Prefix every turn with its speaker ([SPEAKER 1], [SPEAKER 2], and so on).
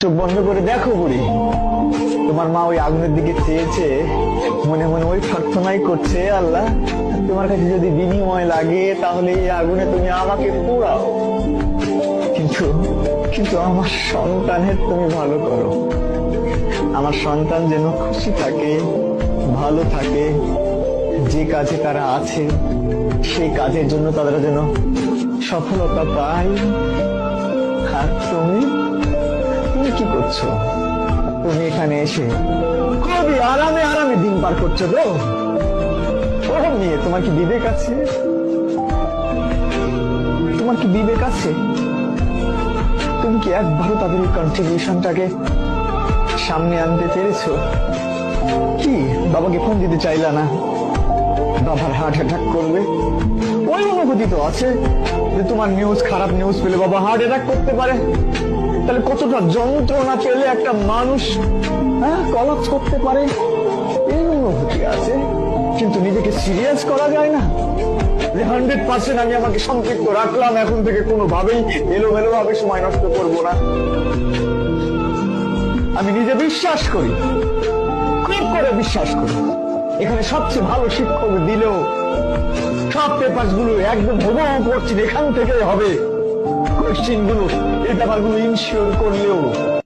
[SPEAKER 1] চোখ বন্ধ করে দেখো বুড়ি, তোমার মা ওই আগুনের দিকে চেয়েছে, মনে মনে ওই প্রার্থনাই করছে, আল্লাহ তোমার কাছে যদি বিনিময় লাগে তাহলে এই আগুনে তুমি আমাকে পোড়াও, কিন্তু কিন্তু আমার সন্তানের তুমি ভালো করো। আমার সন্তান যেন খুশি থাকে, ভালো থাকে, যে কাজে তারা আছে সেই কাজের জন্য তারা যেন সফলতা পায়। আর তুমি তুমি কি করছো? তুমি এখানে এসে খুবই আরামে আরামে দিন পার করছো তো? ওরকম নিয়ে তোমার কি বিবেক আছে? তোমার কি বিবেক আছে? তুমি কি একবারও তাদের এই কন্ট্রিবিউশনটাকে সামনে আনতে পেরেছো? কি বাবাকে ফোন দিতে চাইলা না? বাবার হার্ট অ্যাটাক করবে, ওই অনুভূতি তো আছে যে তোমার নিউজ, খারাপ নিউজ পেলে বাবা হার্ট অ্যাটাক করতে পারে। তাহলে কতটা যন্ত্রণা পেলে একটা মানুষ কলাপস করতে পারে, এই অনুভূতি আছে। কিন্তু নিজেকে সিরিয়াস করা যায় না যে 100% আমি আমাকে সম্পৃক্ত রাখলাম, এখন থেকে কোনোভাবেই এলোমেলো ভাবে সময় নষ্ট করব না। আমি নিজে বিশ্বাস করি, খুব করে বিশ্বাস করি, এখানে সবচেয়ে ভালো শিক্ষক দিলেও সব পেপার গুলো একদম হুবহু পড়ছি, এখান থেকে হবে কোশ্চিন গুলো, এই ব্যাপারগুলো ইনশিওর করলেও